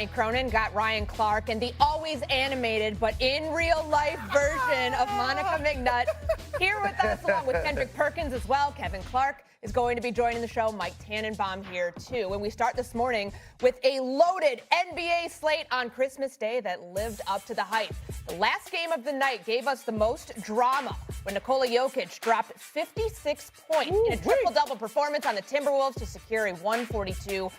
Cronin got Ryan Clark and the always animated but in real life version of Monica McNutt here with us, along with Kendrick Perkins as well. Kevin Clark is going to be joining the show. Mike Tannenbaum here too. And we start this morning with a loaded NBA slate on Christmas Day that lived up to the hype. The last game of the night gave us the most drama when Nikola Jokic dropped 56 points in a triple-double performance on the Timberwolves to secure a 142-138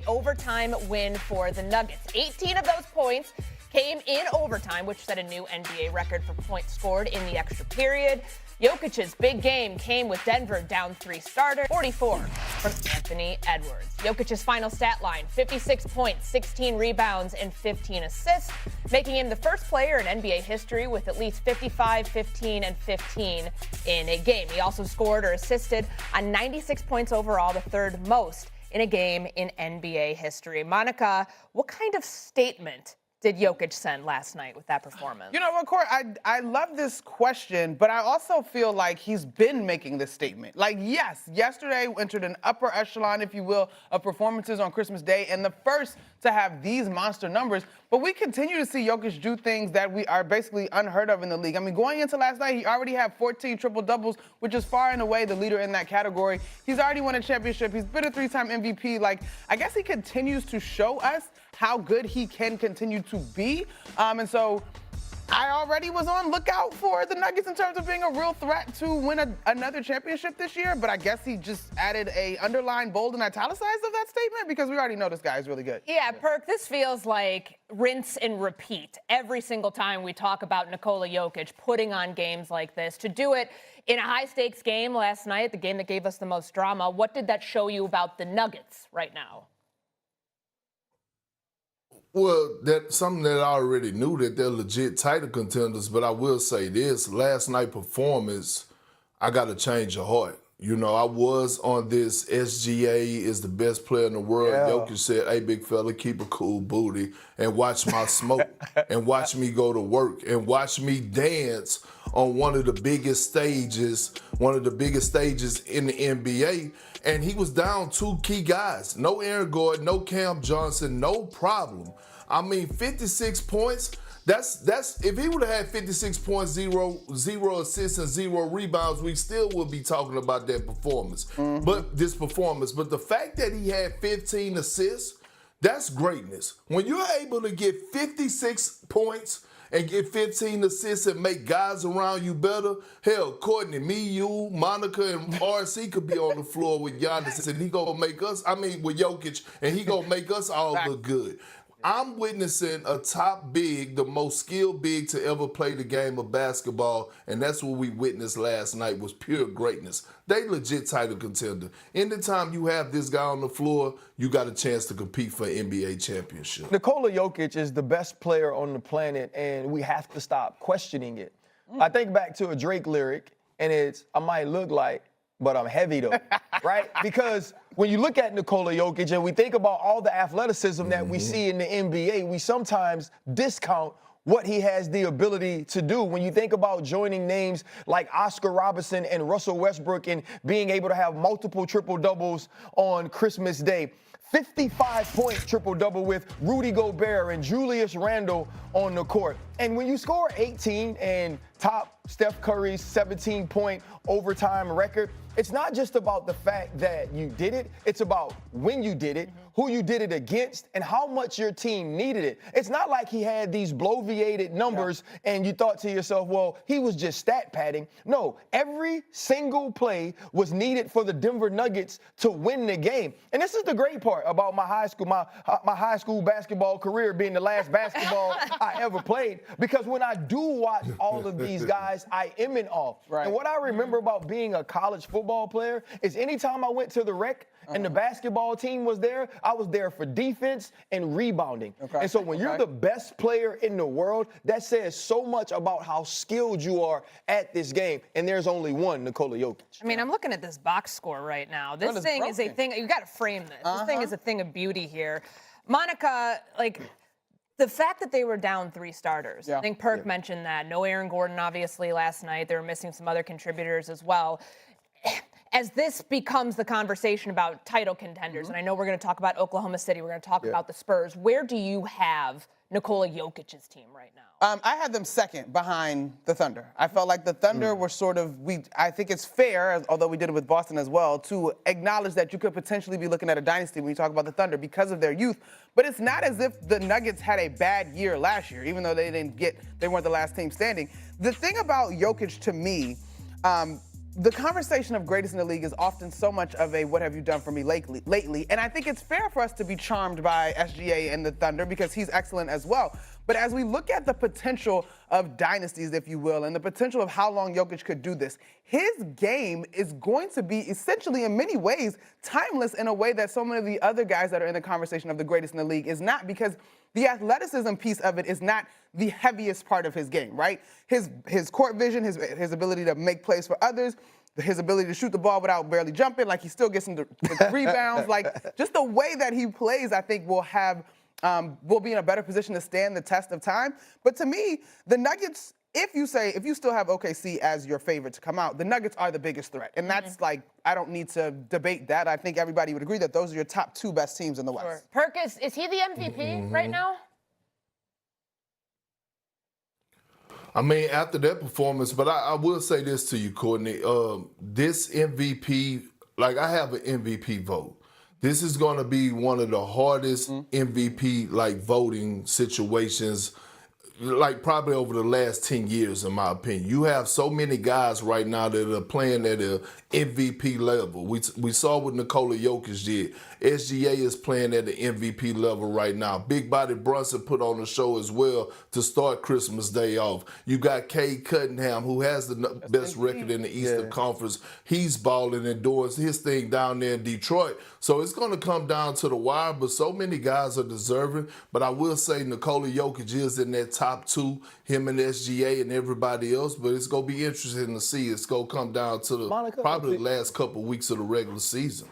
overtime win for the Nuggets. 18 of those points came in overtime, which set a new NBA record for points scored in the extra period. Jokic's big game came with Denver down 3 starters, 44 from Anthony Edwards. Jokic's final stat line, 56 points, 16 rebounds, and 15 assists, making him the first player in NBA history with at least 55, 15, and 15 in a game. He also scored or assisted on 96 points overall, the third most in a game in NBA history. Monica, what kind of statement did Jokic send last night with that performance? You know what, Court? I love this question, but I also feel like he's been making this statement. Like, yes, yesterday entered an upper echelon, if you will, of performances on Christmas Day, and the first to have these monster numbers. But we continue to see Jokic do things that we are basically unheard of in the league. I mean, going into last night, he already had 14 triple-doubles, which is far and away the leader in that category. He's already won a championship. He's been a 3-time MVP. Like, I guess he continues to show us how good he can continue to be. And so I already was on lookout for the Nuggets in terms of being a real threat to win another championship this year, but I guess he just added a underlined, bold, and italicized of that statement because we already know this guy is really good. Yeah, Perk, this feels like rinse and repeat every single time we talk about Nikola Jokic putting on games like this. To do it in a high-stakes game last night, the game that gave us the most drama, what did that show you about the Nuggets right now? Well, that's something that I already knew, that they're legit title contenders, but I will say this, last night performance, I got to change your heart. You know, I was on this SGA is the best player in the world. Yeah. Jokic said, hey, big fella, keep a cool booty and watch my smoke and watch me go to work and watch me dance on one of the biggest stages in the NBA. And he was down 2 key guys. No Aaron Gordon, no Cam Johnson, no problem. I mean, 56 points, that's if he would have had 56 points, zero assists, and 0 rebounds, we still would be talking about that performance. Mm-hmm. But the fact that he had 15 assists, that's greatness. When you're able to get 56 points and get 15 assists and make guys around you better, hell, Courtney, me, you, Monica, and RC could be on the floor with Giannis, and he gonna make us, with Jokic, and he gonna make us all look good. I'm witnessing a top big, the most skilled big to ever play the game of basketball, and that's what we witnessed last night was pure greatness. They legit title contender. Anytime you have this guy on the floor, you got a chance to compete for an NBA championship. Nikola Jokic is the best player on the planet, and we have to stop questioning it. I think back to a Drake lyric, and it's, I might look like, but I'm heavy though, right? Because when you look at Nikola Jokic and we think about all the athleticism that we see in the NBA, we sometimes discount what he has the ability to do. When you think about joining names like Oscar Robertson and Russell Westbrook and being able to have multiple triple-doubles on Christmas Day, 55-point triple-double with Rudy Gobert and Julius Randle on the court. And when you score 18 and top Steph Curry's 17-point overtime record, it's not just about the fact that you did it. It's about when you did it, who you did it against, and how much your team needed it. It's not like he had these bloviated numbers and you thought to yourself, well, he was just stat padding. No, every single play was needed for the Denver Nuggets to win the game. And this is the great part about my high school basketball career being the last basketball I ever played. Because when I do watch all of these guys, I am in awe. Right. And what I remember about being a college football player is anytime I went to the rec and the basketball team was there, I was there for defense and rebounding. Okay. And so when you're the best player in the world, that says so much about how skilled you are at this game. And there's only one, Nikola Jokic. I mean, I'm looking at this box score right now. This thing is a thing. You got to frame this. This thing is a thing of beauty here. Monica, like, the fact that they were down 3 starters, I think Perk mentioned that. No Aaron Gordon, obviously, last night. They were missing some other contributors as well. as this becomes the conversation about title contenders, and I know we're going to talk about Oklahoma City, we're going to talk about the Spurs, where do you have Nikola Jokic's team right now? I had them second behind the Thunder. I felt like the Thunder were sort of, I think it's fair, although we did it with Boston as well, to acknowledge that you could potentially be looking at a dynasty when you talk about the Thunder because of their youth. But it's not as if the Nuggets had a bad year last year, even though they weren't the last team standing. The thing about Jokic to me, the conversation of greatest in the league is often so much of a what have you done for me lately. And I think it's fair for us to be charmed by SGA and the Thunder because he's excellent as well. But as we look at the potential of dynasties, if you will, and the potential of how long Jokic could do this, his game is going to be essentially in many ways timeless in a way that so many of the other guys that are in the conversation of the greatest in the league is not, because the athleticism piece of it is not the heaviest part of his game, right? His court vision, his ability to make plays for others, his ability to shoot the ball without barely jumping, like he still gets into rebounds, like just the way that he plays, I think will be in a better position to stand the test of time. But to me, the Nuggets, if you still have OKC as your favorite to come out, the Nuggets are the biggest threat. And that's like, I don't need to debate that. I think everybody would agree that those are your top two best teams in the West. Perkins, is he the MVP right now? I mean, after that performance, but I will say this to you, Courtney. This MVP, like I have an MVP vote. This is going to be one of the hardest MVP like voting situations, like probably over the last 10 years, in my opinion. You have so many guys right now that are playing at an MVP level. We saw what Nikola Jokić did. SGA is playing at the MVP level right now. Big Body Brunson put on the show as well to start Christmas Day off. You got Cade Cunningham, who has the best record in the Eastern Conference. He's balling and doing his thing down there in Detroit. So it's going to come down to the wire, but so many guys are deserving. But I will say Nikola Jokić is in that top two, him and SGA and everybody else. But it's going to be interesting to see. It's going to come down to probably the last couple of weeks of the regular season.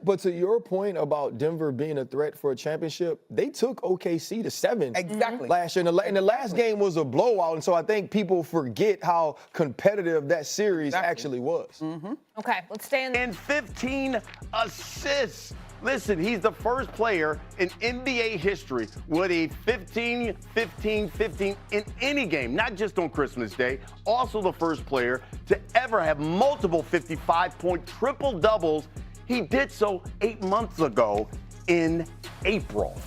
But to your point about Denver being a threat for a championship, they took OKC to 7 last year. And the last game was a blowout, and so I think people forget how competitive that series actually was. Okay, let's stay in. And 15 assists. Listen, he's the first player in NBA history with a 15-15-15 in any game, not just on Christmas Day. Also the first player to ever have multiple 55-point triple-doubles. He did so 8 months ago in April.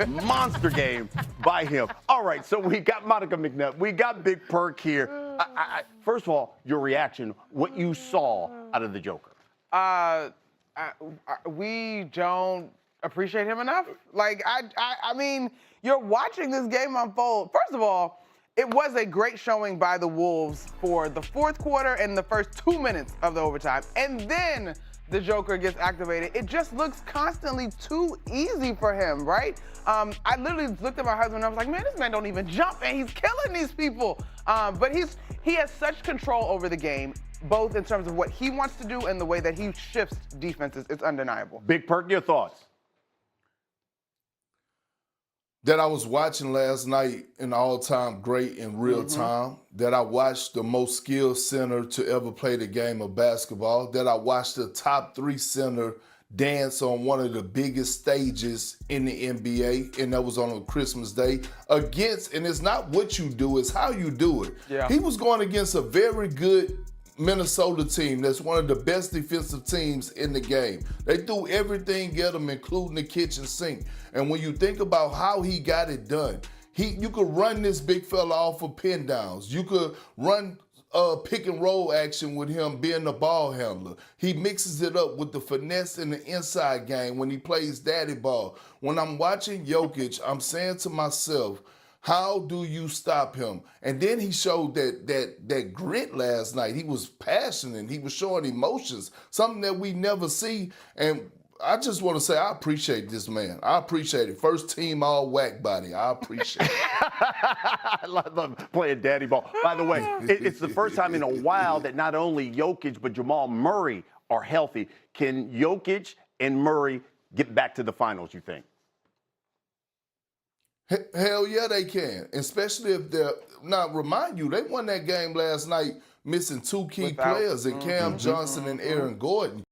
Monster game by him. All right, so we got Monica McNutt. We got Big Perk here. First of all, your reaction, what you saw out of the Joker. We don't appreciate him enough. Like, I mean, you're watching this game unfold. First of all, it was a great showing by the Wolves for the fourth quarter and the first 2 minutes of the overtime. And then the Joker gets activated. It just looks constantly too easy for him, right? I literally looked at my husband and I was like, man, this man don't even jump and he's killing these people. But he has such control over the game, both in terms of what he wants to do and the way that he shifts defenses. It's undeniable. Big Perk, your thoughts? That I was watching last night an all-time great in real time, that I watched the most skilled center to ever play the game of basketball, that I watched the top 3 center dance on one of the biggest stages in the NBA, and that was on a Christmas Day against, and it's not what you do, it's how you do it. Yeah. He was going against a very good Minnesota team that's one of the best defensive teams in the game. They threw everything at him, including the kitchen sink. And when you think about how he got it done, you could run this big fella off of pin downs. You could run pick and roll action with him being the ball handler. He mixes it up with the finesse in the inside game when he plays daddy ball. When I'm watching Jokic, I'm saying to myself, how do you stop him? And then he showed that grit last night. He was passionate. He was showing emotions, something that we never see. And I just want to say I appreciate this man. I appreciate it. First team all whack body. I appreciate it. I love playing daddy ball. By the way, it's the first time in a while that not only Jokic but Jamal Murray are healthy. Can Jokic and Murray get back to the finals, you think? Hell yeah, they can. Especially if they're, now remind you, they won that game last night missing two key Without- players in Cam Johnson and Aaron Gordon.